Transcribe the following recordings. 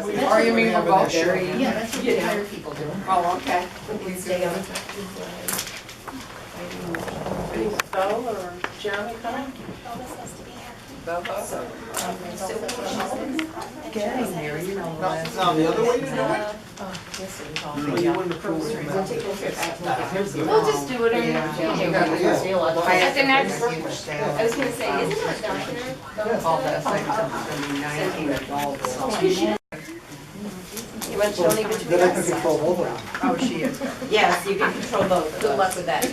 president. Or you mean we're both Sure. very, Yeah, that's what the fire people do. oh, okay. We stay on. Bo or Jeremy coming? Getting there, you know. No, the other way to do it? Yes, it is all. No, you wouldn't approve it. We'll just do it in At the next, I was gonna say, isn't there a doctor? all that thing, something's gonna be 19 adults. You want to leave it to Then I can us? control both of them. Oh, she is. Yes, you can control both of Good us. luck with that.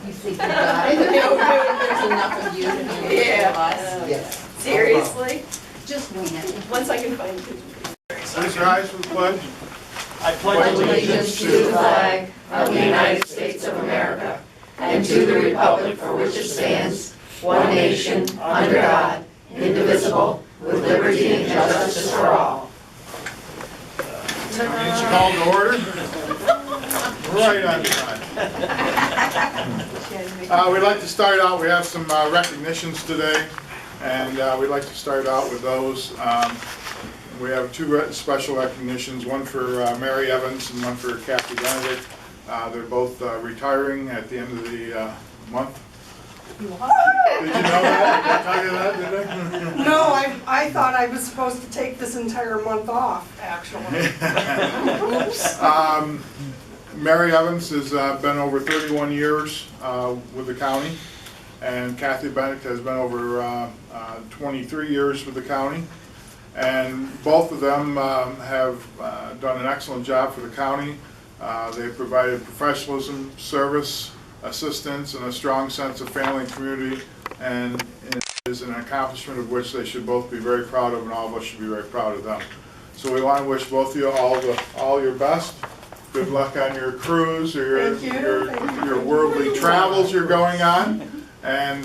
You think you got it? There's enough of you to do it Yeah. of us. Yes. Seriously? Just wing it. Once I can find it. Please rise for the pledge. I pledge Allegiance to the flag of the United States of America and to the republic for which it stands, one nation, under God, indivisible, with liberty and justice for all. Meeting's called to order. Right on time. We'd like to start out, we have some recognitions today, and we'd like to start out with those. We have two special recognitions, one for Mary Evans and one for Kathy Benedict. They're both retiring at the end of the month. Did you know that? Did I tell you that, did I? No, I thought I was supposed to take this entire month off, actually. Oops. Mary Evans has been over 31 years with the county, and Kathy Benedict has been over 23 years with the county. And both of them have done an excellent job for the county. They've provided professionalism, service, assistance, and a strong sense of family and community, and it is an accomplishment of which they should both be very proud of, and all of us should be very proud of them. So we want to wish both of you all your best. Good luck on your cruise or your worldly travels you're going on. And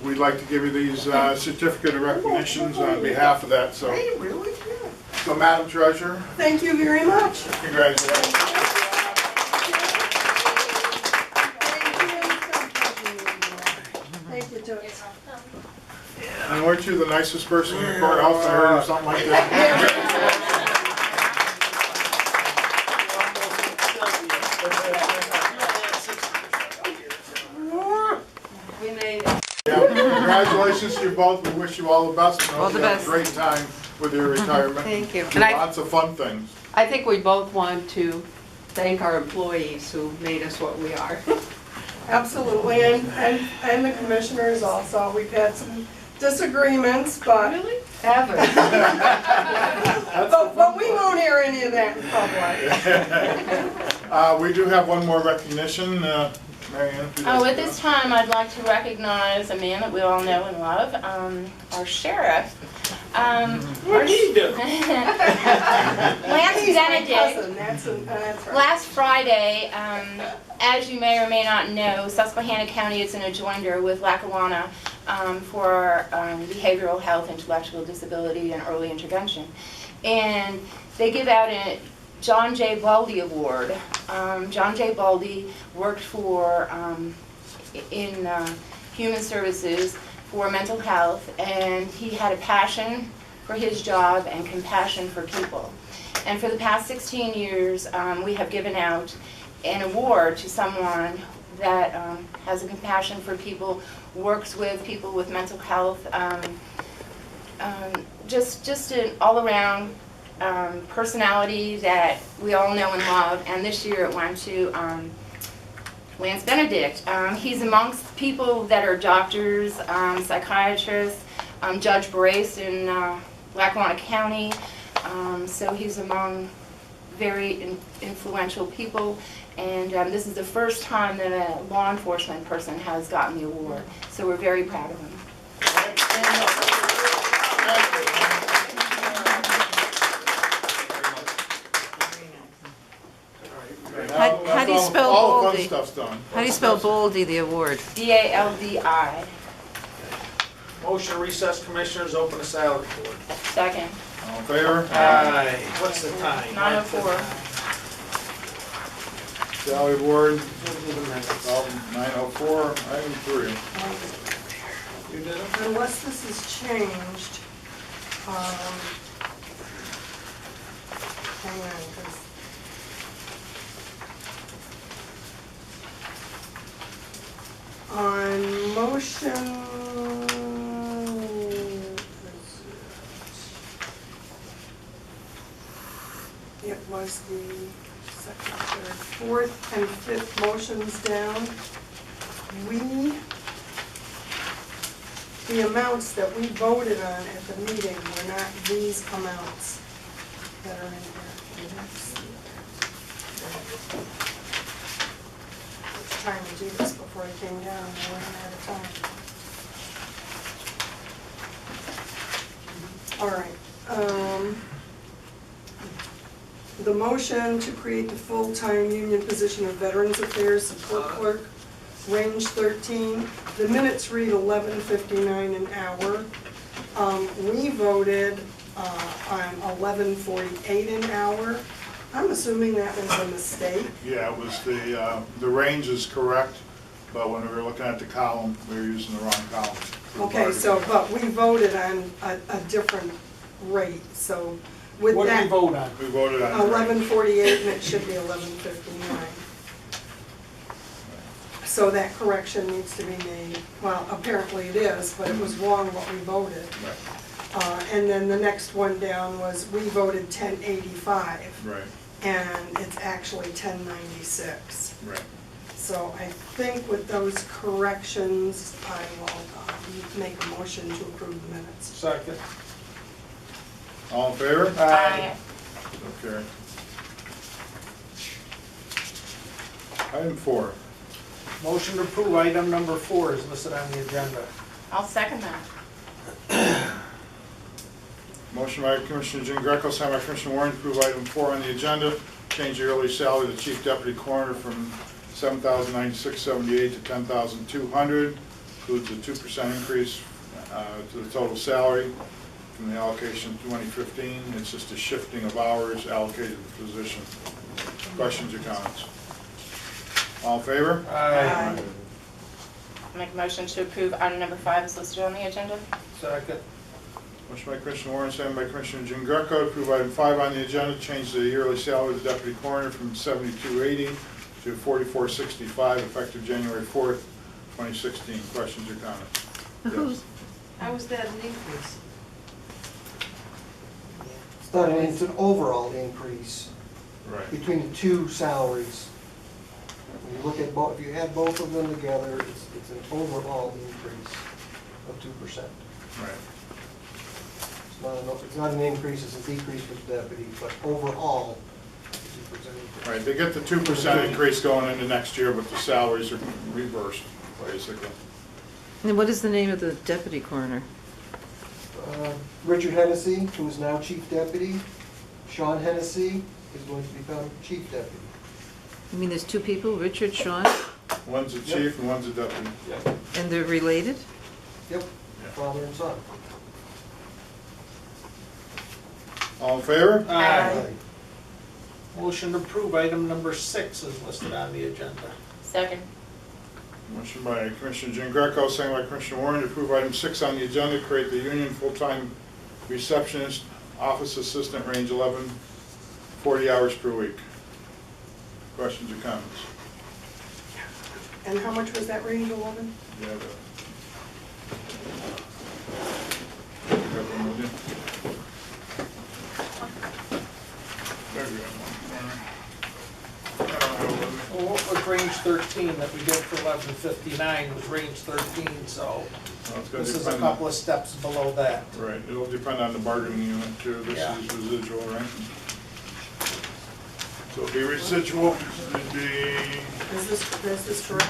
we'd like to give you these certificate of recognitions on behalf of that. So, Hey, really good. so Madam Treasurer, Thank you very much. congratulations. Thank you, Joyce. And weren't you the nicest person in the courthouse? I heard or something like that. We made it. Yeah, congratulations to you both. We wish you all the best. And All the hope you have best. a great time with your retirement. Thank you. Do And lots of fun things. I think we both want to thank our employees who made us what we are. Absolutely, and the commissioners also. We've had some disagreements, but. Really? But we won't hear any of that in public. We do have one more recognition. Mary Ann, if you'd like Oh, to at this time, I'd like to recognize a man that we all know and love, our sheriff. What did he do? Lance He's my Benedict. cousin, that's right. Last Friday, as you may or may not know, Susquehanna County is in a joinder with Lackawanna for behavioral health, intellectual disability, and early intervention. And they give out a John J. Baldy Award. John J. Baldy worked for in human services for mental health, and he had a passion for his job and compassion for people. And for the past 16 years, we have given out an award to someone that has a compassion for people, works with people with mental health, just an all-around personality that we all know and love. And this year it went to Lance Benedict. He's amongst people that are doctors, psychiatrists, Judge Brace in Lackawanna County. So he's among very influential people. And this is the first time that a law enforcement person has gotten the award. So we're very proud of him. How do you spell all the fun Baldy? stuff's done. How do you spell Baldy, the award? B-A-L-D-I. Motion to recess, commissioners, open the salary board. Second. All in favor? Aye. What's the time? 9:04. Salary board, We'll do the minutes. 9:04, item 3. You did it? Unless this is changed, hang on, 'cause on motion, it was the second, third, fourth, and fifth motions down. The amounts that we voted on at the meeting were not these amounts that are in here. I was trying to do this before I came down, and I ran out of time. All right. The motion to create the full-time union position of Veterans Affairs Support Clerk, range 13. The minutes read $11.59 an hour. We voted on $11.48 an hour. I'm assuming that was a mistake. Yeah, it was the range is correct, but when we were looking at the column, we were using the wrong column. for the Okay, so, but we voted on a different rate, so with What did we that, vote on? We voted on the range. $11.48 and it should be $11.59. So that correction needs to be made. Well, apparently it is, but it was wrong what we voted. Right, And then the next one down was, we voted $10.85, right, and it's actually $10.96. right. So I think with those corrections, I will make a motion to approve the minutes. Second. All in favor? Aye. So carried. Item 4. Motion to approve item number 4 is listed on the agenda. I'll second that. Motion by Commissioner Jean Greco, second by Commissioner Warren to approve item 4 on the agenda. Change the yearly salary of the Chief Deputy Coroner from $7,096.78 to $10,200. Includes a 2% increase to the total salary from the allocation of 2015. It's just a shifting of hours allocated to the position. Questions or comments? All in favor? Aye. Make a motion to approve item number 5 is listed on the agenda. Second. Motion by Commissioner Warren, second by Commissioner Jean Greco to approve item 5 on the agenda, change the yearly salary of the deputy coroner from $72.80 to $44.65 effective January 4th, 2016. Questions or comments? Yes. How was that an increase? It's not it's an overall increase Right. between the two salaries. When you look at both, if you add both of them together, it's an overall increase of 2%. Right. It's not an increase, it's a decrease for the deputy, but overall, it's a 2% increase. Right, they get the 2% increase going into next year, but the salaries are reversed, basically. And what is the name of the deputy coroner? Richard Hennessy, who is now chief deputy. Sean Hennessy is going to become chief deputy. You mean there's two people, Richard, Sean, One's a chief and one's a deputy. and they're related? Yep, father and son. All in favor? Aye. Motion to approve item number 6 is listed on the agenda. Second. Motion by Commissioner Jean Greco, second by Commissioner Warren to approve item 6 on the agenda, create the union full-time receptionist, office assistant, range 11, 40 hours per week. Questions or comments? And how much was that range, 11? Yeah, you got one with you? There you go. I don't have it with me. Well, what was range 13 that we did for 1159 was range 13, so Well, it's gonna this is a depend couple of steps below that. Right, it'll depend on the bargaining unit too, this Yeah. is residual, right? So it'll be residual, it'd be, Is this correct?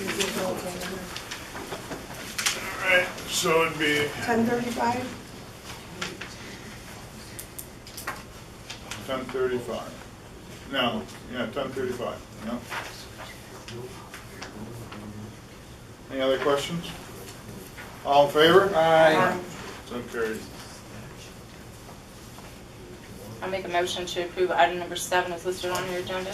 Is it all together? alright, so it'd be 1035? 10:35. No, yeah, 10:35, no? Any other questions? All in favor? Aye. So carried. I'll make a motion to approve item number 7 is listed on your agenda.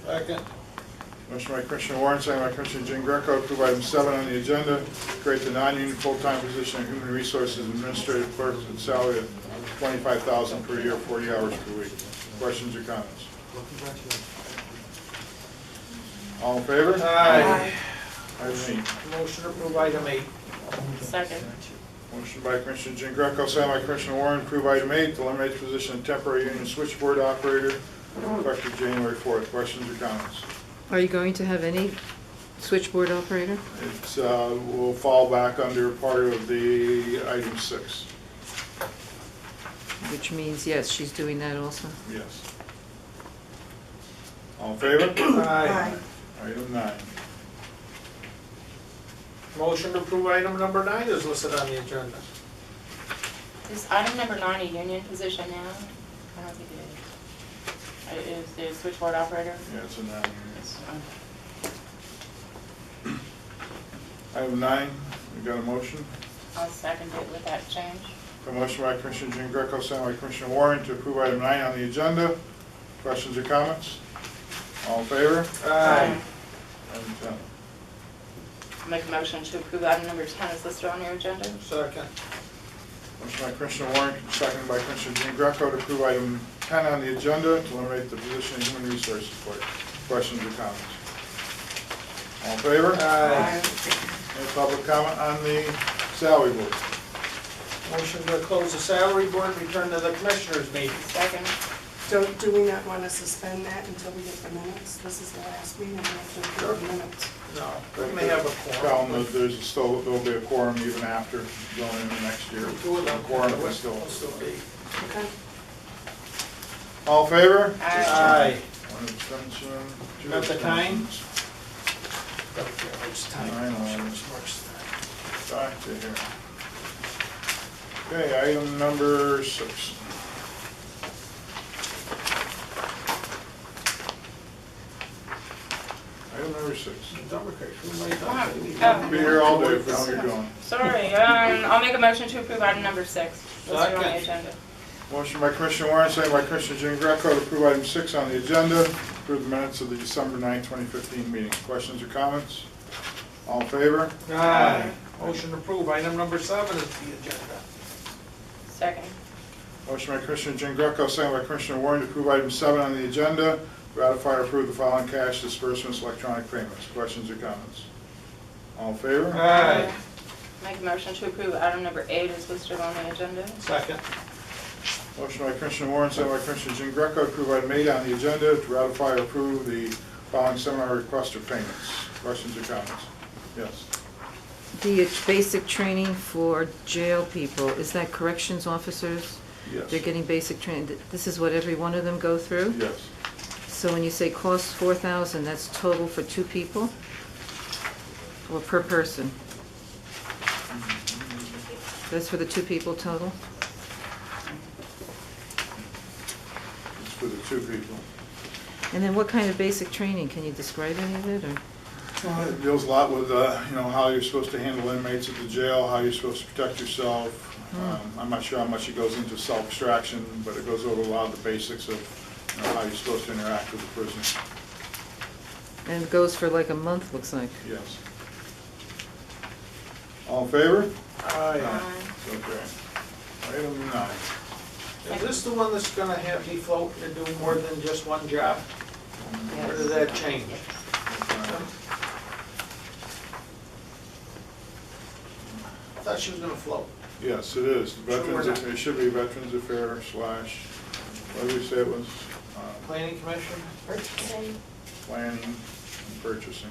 Second. Motion by Commissioner Warren, second by Commissioner Jean Greco, approve item 7 on the agenda, create the non-union full-time position of Human Resources Administrative Clerk at a salary of $25,000 per year, 40 hours per week. Questions or comments? All in favor? Aye. Item 8. Motion to approve item 8. Second. Motion by Commissioner Jean Greco, second by Commissioner Warren, approve item 8, to eliminate the position of temporary union switchboard operator, effective January 4th. Questions or comments? Are you going to have any switchboard operator? It's, will fall back under part of the item 6. Which means, yes, she's doing that also. Yes. All in favor? Aye. Item 9. Motion to approve item number 9 is listed on the agenda. Is item number 9 a union position now? I don't think it is. Is the switchboard operator? Yeah, it's a 9. It's, Item 9, we got a motion. I'll second it with that change. A motion by Commissioner Jean Greco, second by Commissioner Warren to approve item 9 on the agenda. Questions or comments? All in favor? Aye. Item 10. Make a motion to approve item number 10 is listed on your agenda. Second. Motion by Commissioner Warren, seconded by Commissioner Jean Greco to approve item 10 on the agenda to eliminate the position of Human Resources Clerk. Questions or comments? All in favor? Aye. Any public comment on the salary board? Motion to close the salary board, return to the commissioners meeting. Second. Do we not want to suspend that until we get the minutes? This is the last meeting, we have to approve the minutes. No, we may have a Tell them quorum. that there'll be a quorum even after going into next year. Do it on Quorum quorum, will still. will still be. Okay. All in favor? Aye. One abstention. Two Got the time? abstentions. It's time. 9 on. March Back to here. Okay, item number 6. Item number 6. Be here all day if how you're doing. Sorry, I'll make a motion to approve item number 6 listed on the Second. agenda. Motion by Commissioner Warren, second by Commissioner Jean Greco to approve item 6 on the agenda, approve the minutes of the December 9, 2015 meeting. Questions or comments? All in favor? Aye. Motion to approve item number 7 is the agenda. Second. Motion by Commissioner Jean Greco, second by Commissioner Warren to approve item 7 on the agenda, ratify or approve the following cash disbursements, electronic payments. Questions or comments? All in favor? Aye. Make a motion to approve item number 8 is listed on the agenda. Second. Motion by Commissioner Warren, second by Commissioner Jean Greco to approve item 8 on the agenda, to ratify or approve the following seminar request for payments. Questions or comments? Yes. The basic training for jail people, is that corrections officers? Yes. They're getting basic training. This is what every one of them go through? Yes. So when you say cost $4,000, that's total for 2 people? Or per person? That's for the 2 people total? It's for the 2 people. And then what kind of basic training? Can you describe any of it, or? Well, it deals a lot with, how you're supposed to handle inmates at the jail, how you're supposed to protect yourself. I'm not sure how much it goes into self-extraction, but it goes over a lot of the basics of how you're supposed to interact with the prisoner. And it goes for like a month, looks like. Yes. All in favor? Aye. Okay. Item 9. Is this the one that's gonna have me floating to do more than just one job? Or does that change? I thought she was gonna float. Yes, it is. Veterans, it should be Veterans Affairs / what did we say it was? Planning Commission, Planning and Purchasing.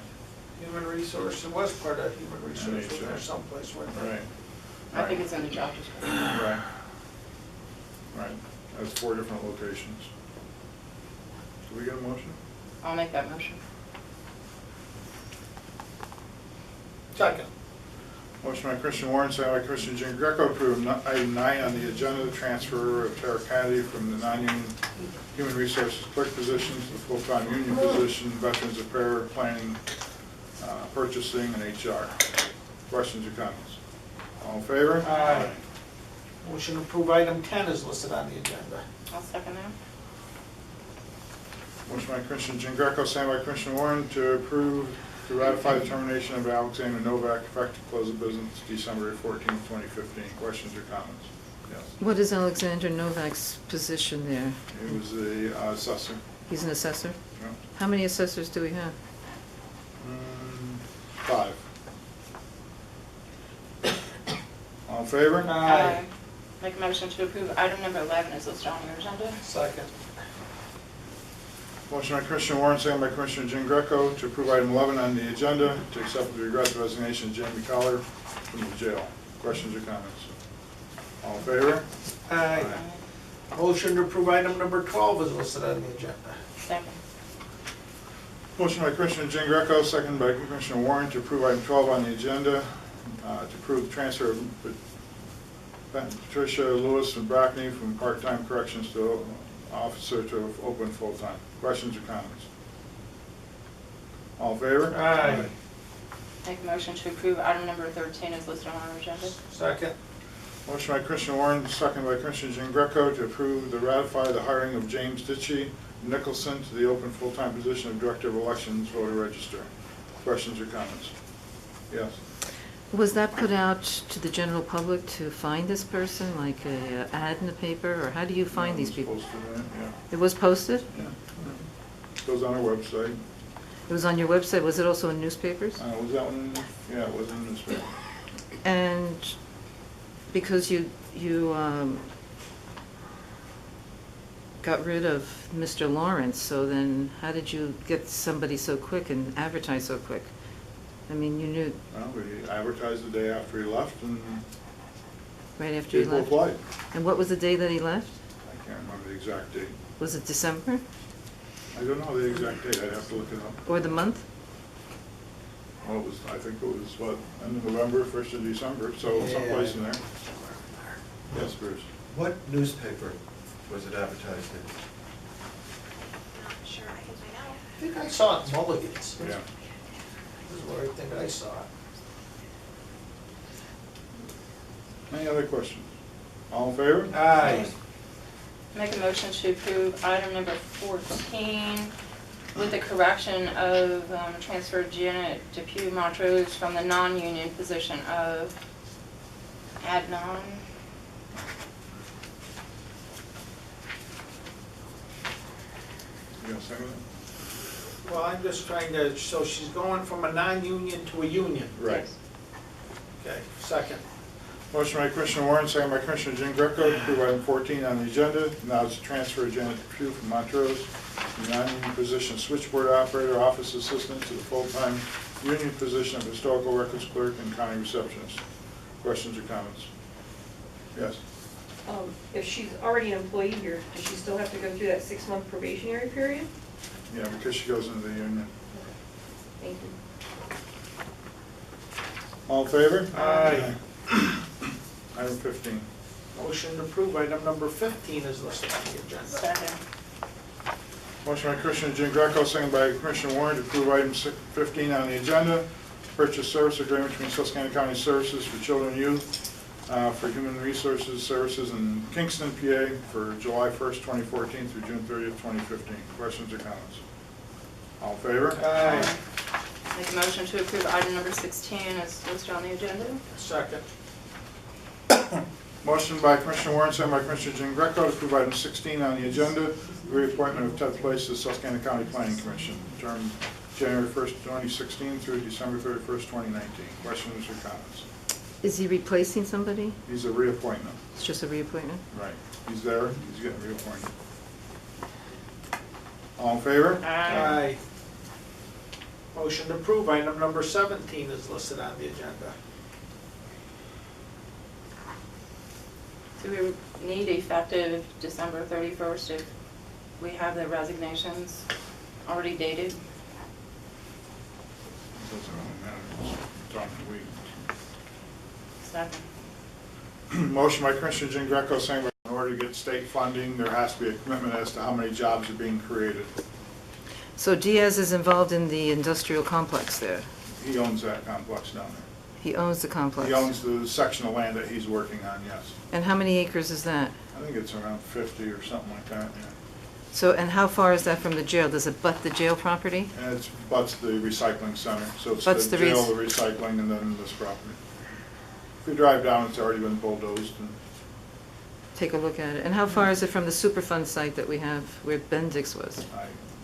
Human Resource, it was part of Human Resource, was there someplace where? Right. I think it's in the job description. Right. Right. That's 4 different locations. Do we get a motion? I'll make that motion. Second. Motion by Commissioner Warren, second by Commissioner Jean Greco, approve item 9 on the agenda, the transfer of Tara Kennedy from the non-union Human Resources Clerk position to the full-time union position, Veterans Affairs, Planning, Purchasing, and HR. Questions or comments? All in favor? Aye. Motion to approve item 10 is listed on the agenda. I'll second that. Motion by Commissioner Jean Greco, second by Commissioner Warren to approve, to ratify the termination of Alexander Novak effective close of business December 14th, 2015. Questions or comments? Yes. What is Alexander Novak's position there? He was the assessor. He's an assessor? Yeah. How many assessors do we have? 5. All in favor? Aye. Make a motion to approve item number 11 is listed on your agenda. Second. Motion by Commissioner Warren, second by Commissioner Jean Greco to approve item 11 on the agenda to accept with regret the resignation of Jamie Collar from the jail. Questions or comments? All in favor? Aye. Motion to approve item number 12 is listed on the agenda. Second. Motion by Commissioner Jean Greco, second by Commissioner Warren to approve item 12 on the agenda to approve the transfer of Patricia Lewis from Brackney from part-time corrections to officer to open full-time. Questions or comments? All in favor? Aye. Make a motion to approve item number 13 is listed on our agenda. Second. Motion by Commissioner Warren, second by Commissioner Jean Greco to approve the ratify the hiring of James Ditchey of Nicholson to the open full-time position of Director of Elections Voter Registrar. Questions or comments? Yes. Was that put out to the general public to find this person, like a ad in the paper, or how do you find these people? Posted in it, yeah. It was posted? Yeah. Goes on our website. It was on your website, was it also in newspapers? Was that one? Yeah, it was in the newspaper. And because you got rid of Mr. Lawrence, so then how did you get somebody so quick and advertise so quick? I mean, you knew Well, we advertised the day after he left and right after he people left. applied. And what was the day that he left? I can't remember the exact date. Was it December I don't know the exact date, I'd have to look it up. or the month? Well, it was, I think it was, what, end of November, 1st of December, so someplace in there. Yes, Bruce? What newspaper was it advertised in? I think I saw it in Mulligan's. Yeah. This is where I think I saw it. Any other questions? All in favor? Aye. Make a motion to approve item number 14 with the correction of transfer Janet Depew Montrose from the non-union position of adnon. You gonna second it? Well, I'm just trying to, so she's going from a non-union to a union. Right. Okay, second. Motion by Commissioner Warren, second by Commissioner Jean Greco to approve item 14 on the agenda. Now it's to transfer Janet Depew from Montrose from the non-union position switchboard operator, office assistant to the full-time union position of historical records clerk and county receptionist. Questions or comments? Yes. If she's already an employee here, does she still have to go through that 6-month probationary period? Yeah, because she goes into the union. Thank you. All in favor? Aye. Item 15. Motion to approve item number 15 is listed on the agenda. Second. Motion by Commissioner Jean Greco, second by Commissioner Warren to approve item 15 on the agenda. Purchase service agreement between Susquehanna County Services for Children and Youth for Human Resources Services in Kingston, PA for July 1st, 2014 through June 30th, 2015. Questions or comments? All in favor? Aye. Make a motion to approve item number 16 as listed on the agenda. Second. Motion by Commissioner Warren, second by Commissioner Jean Greco to approve item 16 on the agenda, reappointment of Ted Place to the Susquehanna County Planning Commission, term January 1st, 2016 through December 31st, 2019. Questions or comments? Is he replacing somebody? He's a reappointment. It's just a reappointment? Right. He's there, he's getting reappointed. All in favor? Aye. Motion to approve item number 17 is listed on the agenda. Do we need effective December 31st if we have the resignations already dated? Doesn't really matter, it's on the week. Second. Motion by Commissioner Jean Greco saying that in order to get state funding, there has to be a commitment as to how many jobs are being created. So Diaz is involved in the industrial complex there? He owns that complex down there. He owns the complex? He owns the section of land that he's working on, yes. And how many acres is that? I think it's around 50 or something like that, yeah. So, and how far is that from the jail? Does it butt the jail property? And it butts the recycling center, so it's Butts the the jail, the recycling, and then this property. If you drive down, it's already been bulldozed. And Take a look at it. And how far is it from the Superfund site that we have where Bendix was?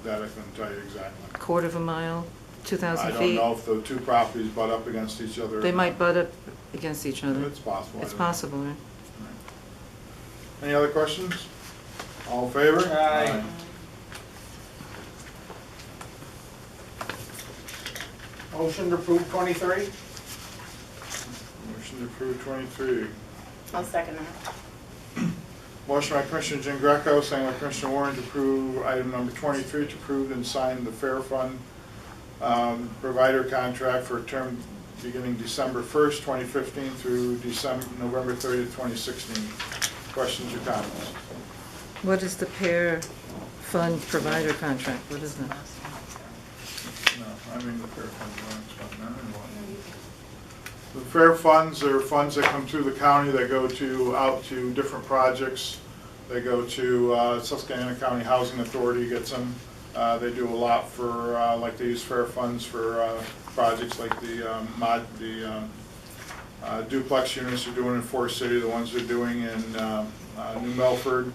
that I couldn't tell you exactly. Quarter of a mile, 2,000 I feet? don't know if the two properties butt up against each other. They might butt up against each other. It's possible. I It's don't know. possible, right? Any other questions? All in favor? Aye. Motion to approve 23? Motion to approve 23. I'll second that. Motion by Commissioner Jean Greco, second by Commissioner Warren to approve item number 23, to approve and sign the Fair Fund provider contract for a term beginning December 1st, 2015 through November 30th, 2016. Questions or comments? What is the Fair Fund provider contract? What is that? No, I mean the Fair Fund. The Fair Funds are funds that come through the county that go out to different projects. They go to Susquehanna County Housing Authority gets them. They do a lot for, like they use Fair Funds for projects like the duplex units they're doing in Forest City, the ones they're doing in New Milford.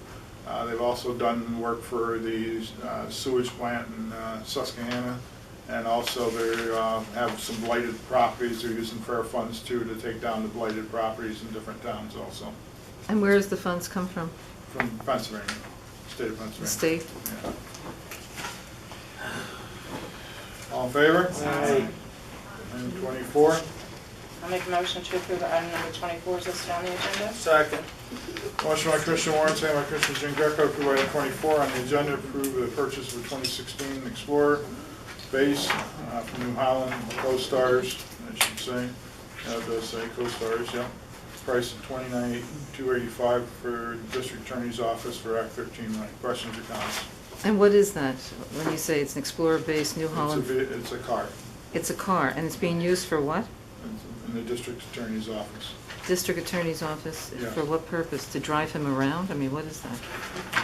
They've also done work for the sewage plant in Susquehanna. And also they have some blighted properties. They're using Fair Funds too to take down the blighted properties in different towns also. And where does the funds come from? From Pennsylvania, state of Pennsylvania. The state? Yeah. All in favor? Aye. Item 24. I'll make a motion to approve item number 24 is listed on the agenda. Second. Motion by Commissioner Warren, second by Commissioner Jean Greco, approve item 24 on the agenda, approve the purchase of a 2016 Explorer base from New Holland, Co-Stars, I should say. That does say Co-Stars, yeah. Price of $29,285 for District Attorney's Office for Act 13 money. Questions or comments? And what is that when you say it's an Explorer-based New Holland? It's a car. It's a car, and it's being used for what? In the District Attorney's Office. District Attorney's Office? Yeah. For what purpose? To drive him around? I mean, what is that?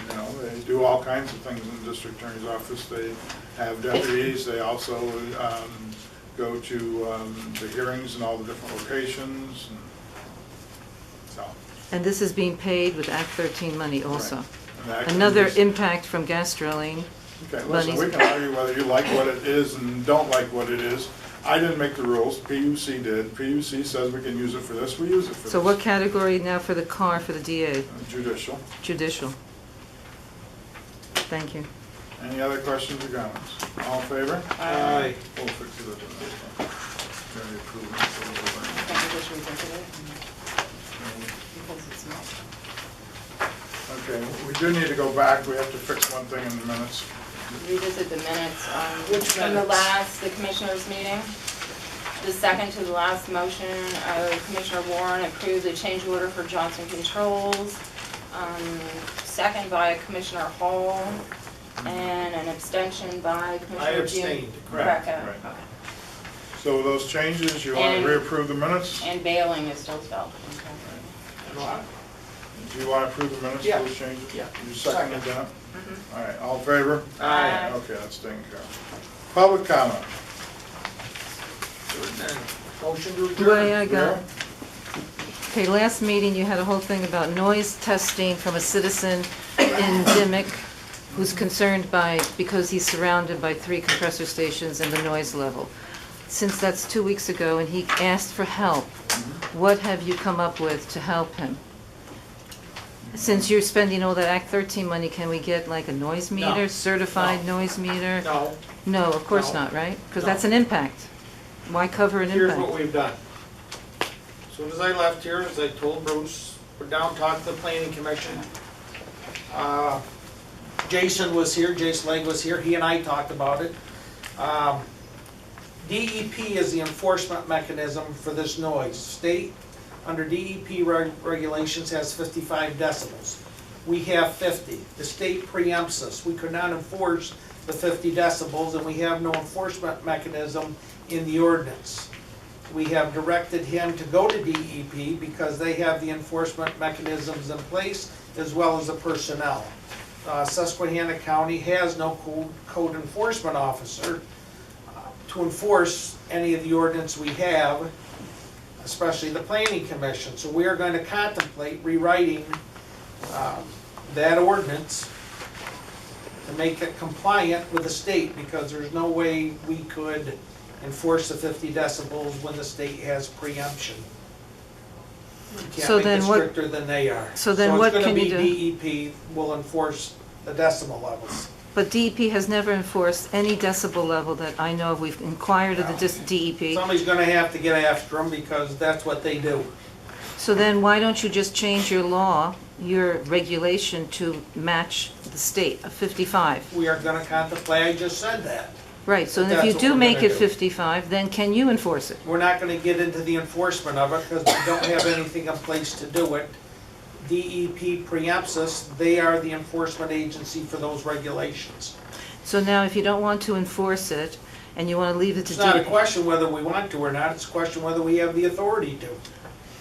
You know, they do all kinds of things in the District Attorney's Office. They have deputies. They also go to the hearings in all the different locations. And so. And this is being paid with Act 13 money also? Right. And that Another is- impact from gas drilling. Okay, listen, we can argue whether you like what it is and don't like what it is. I didn't make the rules, PUC did. PUC says we can use it for this, we use it for this. So what category now for the car for the DA? Judicial. Judicial. Thank you. Any other questions or comments? All in favor? Aye. We'll fix it up in this one. Very approved. I think we just revisit it because it's not. Okay, we do need to go back. We have to fix one thing in the minutes. Revisit the minutes Which from minutes? the commissioners meeting. The second to the last motion of Commissioner Warren approved the change order for Johnson Controls. Second by Commissioner Hall, and an abstention by Commissioner I abstained, correct. Greco. Right. Okay. So with those changes, you want And- to reapprove the minutes? And bailing is still spelled. Do you want to approve the minutes Yeah. with those changes? Yeah. You seconded that? Mhm. All right, all in favor? Aye. Okay, that's taken care of. Public comment. Motion to The adjourn. way I got, okay, last meeting you had a whole thing about noise testing from a citizen in Dimock who's concerned because he's surrounded by 3 compressor stations and the noise level. Since that's 2 weeks ago and he asked for help, what have you come up with to help him? Since you're spending all that Act 13 money, can we get like a noise meter, No. certified noise meter? No, No, of course No. not, right? Because No. that's an impact. Why cover an here's impact? what we've done. As soon as I left here, as I told Bruce, we're down, talked to the planning commission. Jason was here, Jason Legg was here, he and I talked about it. DEP is the enforcement mechanism for this noise. State, under DEP regulations, has 55 decibels. We have 50. The state preempts us. We could not enforce the 50 decibels, and we have no enforcement mechanism in the ordinance. We have directed him to go to DEP because they have the enforcement mechanisms in place as well as the personnel. Susquehanna County has no code enforcement officer to enforce any of the ordinance we have, especially the planning commission. So we are going to contemplate rewriting that ordinance to make it compliant with the state, because there's no way we could enforce the 50 decibels when the state has preemption. You So can't make then it what- stricter than they are. so then what can you do? So it's gonna be DEP will enforce the decibel levels. But DEP has never enforced any decibel level that I know of. We've inquired of the DEP. Somebody's gonna have to get after them, because that's what they do. So then why don't you just change your law, your regulation to match the state of 55? We are gonna contemplate, I just said that. Right, so if That's you what do we're make gonna it do. 55, then can you enforce it? We're not gonna get into the enforcement of it, because we don't have anything in place to do it. DEP preempts us, they are the enforcement agency for those regulations. So now if you don't want to enforce it and you want to leave it to It's not a DEP, question whether we want to or not, it's a question whether we have the authority to.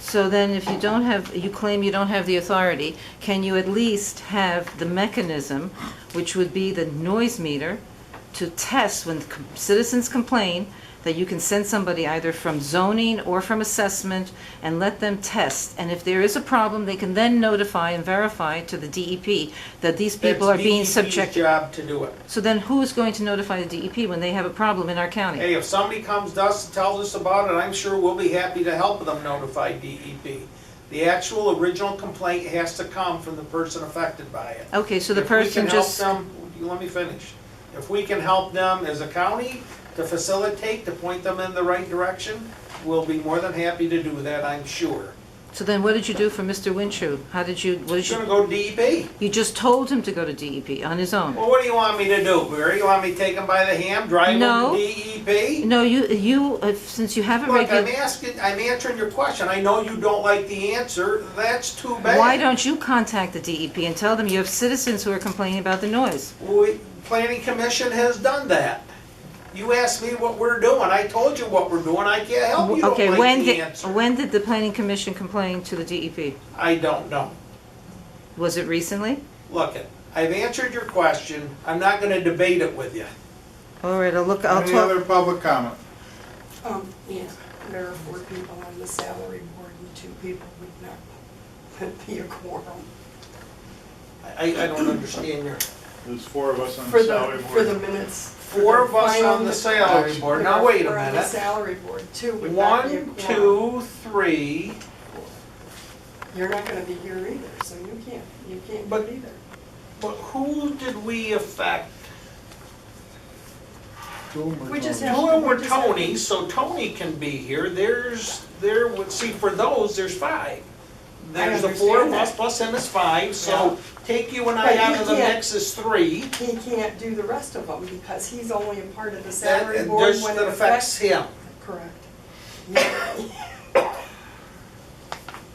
so then if you don't have, you claim you don't have the authority, can you at least have the mechanism, which would be the noise meter, to test when citizens complain, that you can send somebody either from zoning or from assessment and let them test. And if there is a problem, they can then notify and verify to the DEP that these people are being It's DEP's subjected. job to do it. So then who is going to notify the DEP when they have a problem in our county? Hey, if somebody comes to us and tells us about it, I'm sure we'll be happy to help them notify DEP. The actual original complaint has to come from the person affected by it. Okay, so the If we person can help just, them, let me finish. If we can help them as a county to facilitate, to point them in the right direction, we'll be more than happy to do that, I'm sure. so then what did you do for Mr. Winshue? How did you, what He's did gonna you, go to DEP. you just told him to go to DEP on his own? Well, what do you want me to do, Barry? You want me to take him by the hand, drive him No. to DEP? No, since you have a Look, I'm regular, I'm answering your question. I know you don't like the answer. That's too bad. why don't you contact the DEP and tell them you have citizens who are complaining about the noise? Planning Commission has done that. You asked me what we're doing. I told you what we're doing. I can't help you don't Okay, like the answer. when did the planning commission complain to the DEP? I don't know. Was it recently? Look, I've answered your question. I'm not gonna debate it with you. All right, I'll Any talk. other public comment? Yeah, there are 4 people on the salary board and 2 people would not be a quorum. I don't understand your, There's 4 of us on For the salary the, board. for the minutes. 4 of us on the salary board. Now, wait a We're on the minute. salary board, 2 would not be a 1, quorum. 2, 3. You're not gonna be here either, so you can't do But- it either. But who did we affect? We just Two have- of them were we just have- Tony, so Tony can be here. See, for those, there's 5. There's the 4 of understand us that. plus him is 5, so take you and But I he out of the can't- mix is 3. He can't do the rest of them because he's only a part of the That, salary board when that it affects him. Correct.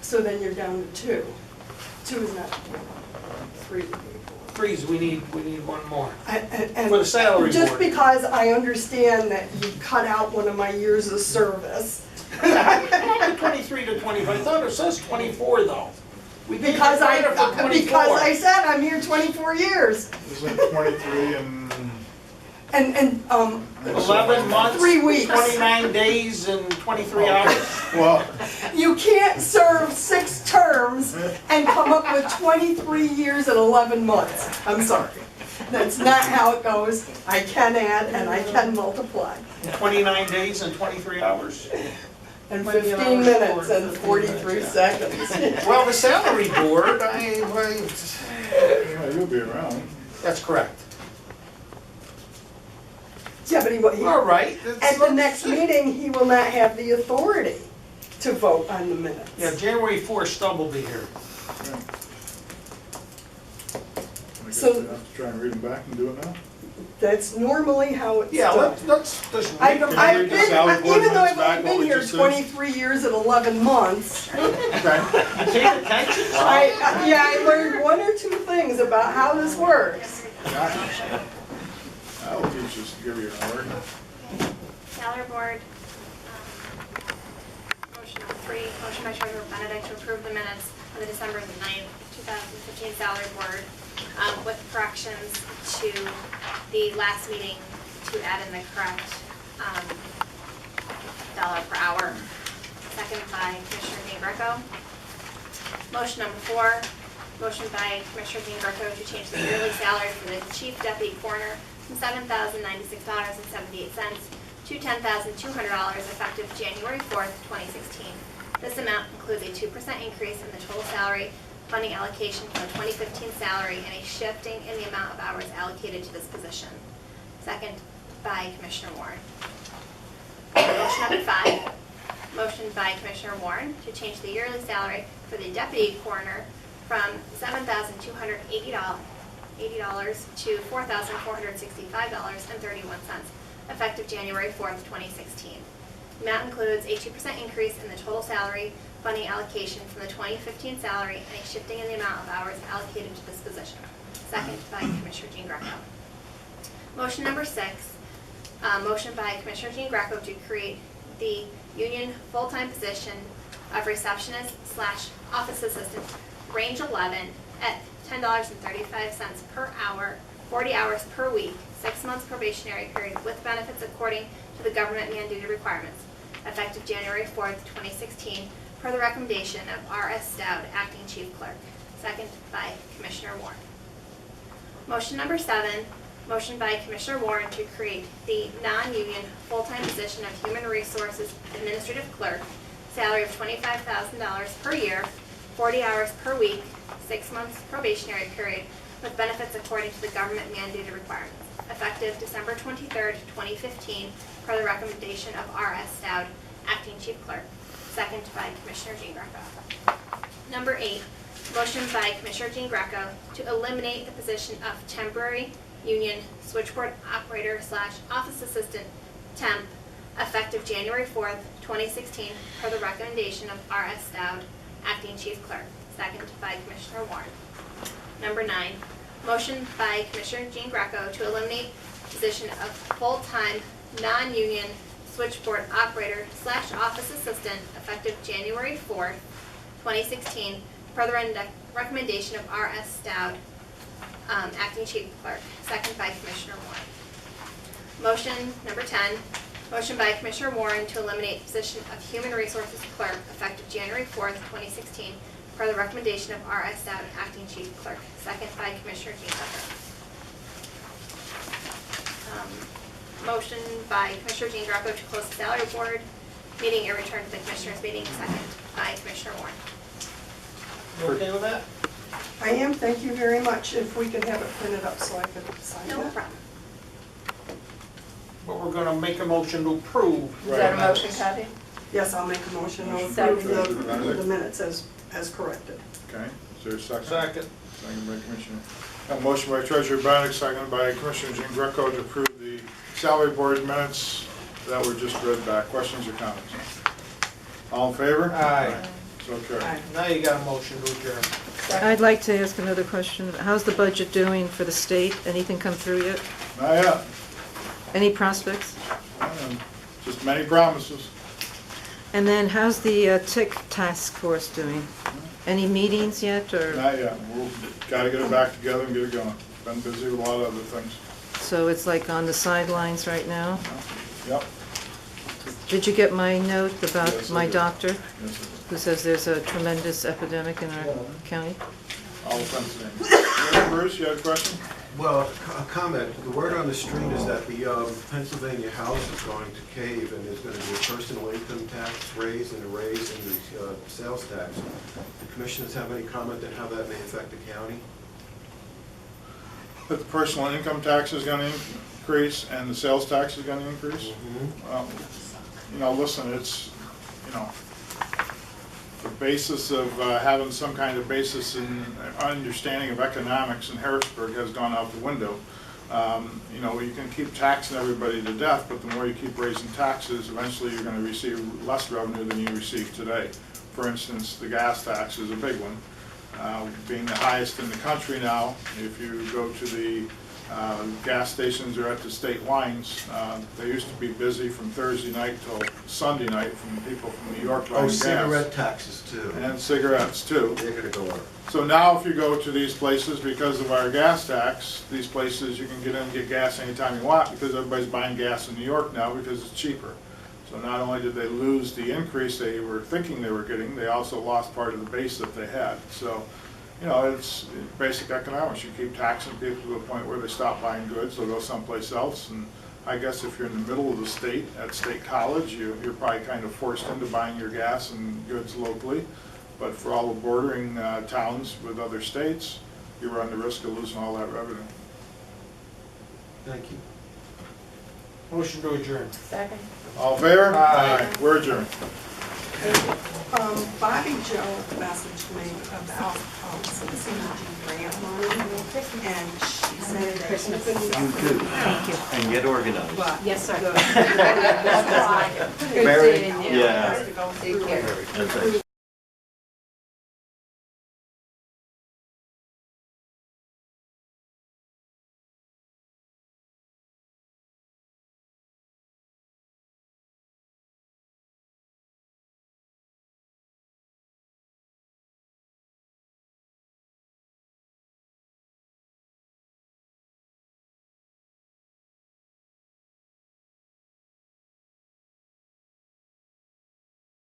So then you're down to 2. 2 is not, 3 would be 4. 3's, we need 1 more. And For the salary just board. because I understand that you cut out one of my years of service, 23 to 25, I thought it says 24 though. We gave you because credit for 24. I said I'm here 24 years. Isn't 23 and... And 11 months, 3 weeks. 29 days, and 23 hours. Well, You can't serve 6 terms and come up with 23 years and 11 months. I'm sorry. That's not how it goes. I can add and I can multiply. 29 days and 23 hours. And 15 minutes and 43 seconds. Well, the salary board, yeah, you'll be around. that's correct. Yeah, but All right. at the next meeting, he will not have the authority to vote on the minutes. Yeah, January 4th, Stubb will be here. I guess So- we have to try and read them back and do it now. That's normally how it's Yeah, done. let's just I've read them. Can you read the salary board even though minutes I've back, only what been we here just said? 23 years and 11 months, Okay. You pay attention? I learned 1 or 2 things about how this works. That'll teach us to give you an word. Salary board, motion on 3, motion by Treasurer Benedict to approve the minutes on the December 9th, 2015 salary board with corrections to the last meeting to add in the correct dollar per hour. Second by Commissioner Jean Greco. Motion number 4, motion by Commissioner Jean Greco to change the yearly salary for the Chief Deputy Coroner from $7,096.78 to $10,200 effective January 4th, 2016. This amount includes a 2% increase in the total salary funding allocation for the 2015 salary and a shifting in the amount of hours allocated to this position. Second by Commissioner Warren. Motion number 5, motion by Commissioner Warren to change the yearly salary for the Deputy Coroner from $7,280 to $4,465.31 effective January 4th, 2016. The amount includes a 2% increase in the total salary funding allocation from the 2015 salary and a shifting in the amount of hours allocated to this position. Second by Commissioner Jean Greco. Motion number 6, motion by Commissioner Jean Greco to create the union full-time position of receptionist / office assistant, range 11, at $10.35 per hour, 40 hours per week, 6 months probationary period with benefits according to the government mandated requirements, effective January 4th, 2016, per the recommendation of R.S. Stout, Acting Chief Clerk. Second by Commissioner Warren. Motion number 7, motion by Commissioner Warren to create the non-union full-time position of Human Resources Administrative Clerk, salary of $25,000 per year, 40 hours per week, 6 months probationary period, with benefits according to the government mandated requirements, effective December 23rd, 2015, per the recommendation of R.S. Stout, Acting Chief Clerk. Second by Commissioner Jean Greco. Number 8, motion by Commissioner Jean Greco to eliminate the position of temporary union switchboard operator / office assistant temp, effective January 4th, 2016, per the recommendation of R.S. Stout, Acting Chief Clerk. Second by Commissioner Warren. Number 9, motion by Commissioner Jean Greco to eliminate position of full-time, non-union switchboard operator / office assistant, effective January 4th, 2016, per the recommendation of R.S. Stout, Acting Chief Clerk. Second by Commissioner Warren. Motion number 10, motion by Commissioner Warren to eliminate position of Human Resources Clerk, effective January 4th, 2016, per the recommendation of R.S. Stout, Acting Chief Clerk. Second by Commissioner Jean Greco. Motion by Commissioner Jean Greco to close the salary board meeting and return to the Commissioners' meeting. Second by Commissioner Warren. You okay with that? I am, thank you very much. If we could have it printed up so I could sign No that. problem. But we're gonna make a motion to approve. Is that a motion, Kathy? Yes, I'll make a motion to Second. approve the minutes as corrected. Okay, is there a second? Second. Second by Commissioner. A motion by Treasurer Benedict, seconded by Commissioner Jean Greco to approve the salary board minutes that were just read back. Questions or comments? All in favor? Aye. So carried. Now you got a motion to adjourn. I'd like to ask another question. How's the budget doing for the state? Anything come through yet? Not yet. Any prospects? Just many promises. And then how's the TIC task force doing? Any meetings yet, or? Not yet. We'll gotta get it back together and get it going. Been busy with a lot of other things. So it's like on the sidelines right now? Yep. Did you get my note about Yes, I my did. doctor, Yes, it is. who says there's a tremendous epidemic in our county? All the things. Bruce, you had a question? Well, a comment. The word on the street is that the Pennsylvania House is going to cave and there's going to be a personal income tax raise and a raise in the sales tax. Do commissioners have any comment on how that may affect the county? That the personal income tax is gonna increase and the sales tax is gonna increase? Well, you know, listen, it's, you know, the basis of having some kind of basis in understanding of economics in Harrisburg has gone out the window. You know, you can keep taxing everybody to death, but the more you keep raising taxes, eventually you're going to receive less revenue than you receive today. For instance, the gas tax is a big one, being the highest in the country now. If you go to the Gas stations are at the state lines. They used to be busy from Thursday night till Sunday night from people from New York buying Oh, gas. cigarette taxes too. And cigarettes too. They're gonna go up. So now if you go to these places, because of our gas tax, these places, you can get in and get gas anytime you want because everybody's buying gas in New York now because it's cheaper. So not only did they lose the increase they were thinking they were getting, they also lost part of the base that they had. So, you know, it's basic economics. You keep taxing people to the point where they stop buying goods, they'll go someplace else. And I guess if you're in the middle of the state, at State College, you're probably kind of forced into buying your gas and goods locally. But for all the bordering towns with other states, you run the risk of losing all that revenue. Thank you. Motion to adjourn. Second. All in favor? Aye. We're adjourned. Bobby Joe messaged me about CDBG grant money, and she said that Thank you. And get organized. but Yes, sir. the- Very, Has yeah. to go Take through care. That's it.